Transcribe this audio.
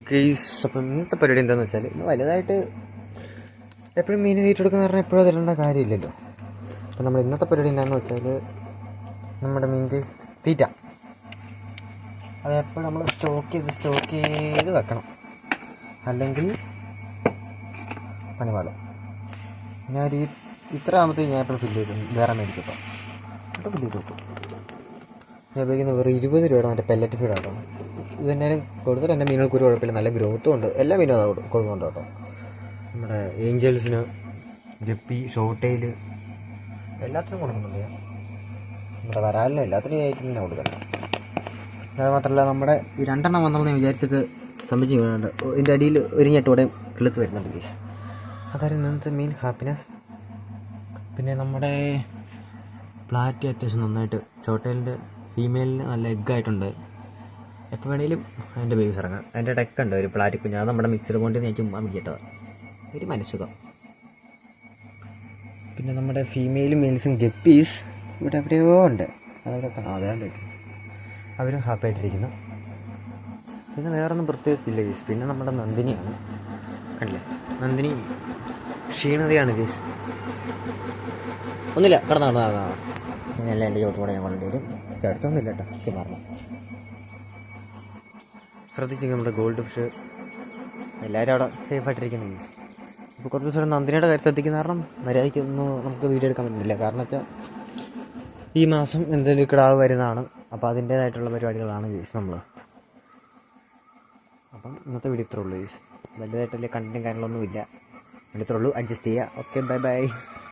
Case. അപ്പം ഇന്നത്തെ പരിപാടി എന്താണെന്ന് വെച്ചാൽ ഇന്ന് വലുതായിട്ട് എപ്പോഴും മീൻ തീറ്റ കൊടുക്കുന്ന പറഞ്ഞാൽ എപ്പോഴും തരേണ്ട കാര്യമില്ലല്ലോ. അപ്പം നമ്മൾ ഇന്നത്തെ പരിപാടി എന്താണെന്ന് വെച്ചാൽ നമ്മുടെ മീനിൻ്റെ തീറ്റ അത് എപ്പോഴും നമ്മൾ സ്റ്റോക്ക് ചെയ്ത് വെക്കണം, അല്ലെങ്കിൽ പണിപാടും. ഞാൻ ഇത്ര ആകുമ്പോഴത്തേക്ക് ഞാൻ എപ്പോഴും ഫില്ല് ചെയ്തു വേറെ മേടിക്കട്ടോ എന്നിട്ട് ഫില്ല് ചെയ്ത് വെക്കും. ഞാൻ ഉപയോഗിക്കുന്ന വെറും 20 രൂപയുടെ മറ്റേ പെല്ലറ്റ് ഫീഡാട്ടോ. ഇത് തന്നെയും കൊടുത്തിട്ട് എൻ്റെ മീനുകൾക്ക് ഒരു കുഴപ്പമില്ല, നല്ല ഗ്രോത്തും ഉണ്ട്. എല്ലാ മീനും അതാ കൊടുക്കുന്നുണ്ട് കേട്ടോ. നമ്മുടെ ഏഞ്ചൽസിന്, ഗപ്പി, ഷോർട്ടെയിൽ എല്ലാത്തിനും കൊടുക്കുന്നുണ്ട് ഞാൻ. നമ്മുടെ വരാലിനും എല്ലാത്തിനും ഈ ഐറ്റം തന്നെ കൊടുക്കണം. അത് മാത്രമല്ല നമ്മുടെ ഈ 2 എണ്ണം വന്നതെന്ന് വിചാരിച്ചൊക്കെ സംഭവിച്ച് വീണുണ്ട്. ഇതിൻ്റെ അടിയിൽ ഒരു ഞെട്ടോടെ കിളുത്ത് വരുന്നുണ്ട് കേസ്. അതായിരുന്നു ഇന്നത്തെ മെയിൻ ഹാപ്പിനെസ്. പിന്നെ നമ്മുടെ പ്ലാറ്റ് അത്യാവശ്യം നന്നായിട്ട് ഷോർട്ടെയിലിൻ്റെ ഫീമെയിലിന് നല്ല എഗ്ഗായിട്ടുണ്ട്. എപ്പോൾ വേണേലും അതിൻ്റെ ബേബീസ് ഇറങ്ങാം. അതിൻ്റെ ടെക്കുണ്ട് ഒരു പ്ലാറ്റ് കുഞ്ഞ്, അത് നമ്മുടെ മിക്സർ കൊണ്ട് ഞാൻ ചുമ്മാ മിക്കട്ടതാണ് ഒരു മനസ്സുഖം. പിന്നെ നമ്മുടെ ഫീമെയിലും മെയിൽസും ഗപ്പീസ് ഇവിടെ എവിടെയോ ഉണ്ട്, അതവിടെ അതാണ്ട് അവരും ഹാപ്പി ആയിട്ടിരിക്കുന്നു. പിന്നെ വേറൊന്നും പ്രത്യേകിച്ചില്ല കേസ്. പിന്നെ നമ്മുടെ നന്ദിനിയാണ്, കണ്ടില്ലേ നന്ദിനി ക്ഷീണതയാണ് കേസ്. ഒന്നുമില്ല, കടന്നാ പിന്നെല്ലാം എൻ്റെ ചോട്ടുകൂടെ ഞാൻ കൊണ്ടുവരും. അടുത്തൊന്നുമില്ല കേട്ടോ, ചുമ്മാറണം. ശ്രദ്ധിച്ചു നമ്മുടെ ഗോൾഡ് ഫിഷ് എല്ലാവരും അവിടെ സേഫായിട്ടിരിക്കുന്നു. ഇപ്പോൾ കുറച്ച് ദിവസം നന്ദിനിയുടെ കാര്യം ശ്രദ്ധിക്കുന്ന കാരണം മര്യാദയ്ക്കൊന്നും നമുക്ക് വീഡിയോ എടുക്കാൻ പറ്റുന്നില്ല. കാരണം വെച്ചാൽ ഈ മാസം എന്തെങ്കിലും കിടാവ് വരുന്നതാണ്. അപ്പോൾ അതിൻ്റേതായിട്ടുള്ള പരിപാടികളാണ് കേസ് നമ്മൾ. അപ്പം ഇന്നത്തെ വീഡിയോ ഇത്രേ ഉള്ളൂ കേസ്. വലുതായിട്ടുള്ള കണ്ടൻറ്റും കാര്യങ്ങളൊന്നും ഇല്ല, ഇത്രേ ഉള്ളൂ. അഡ്ജസ്റ്റ് ചെയ്യുക. Okay, bye bye.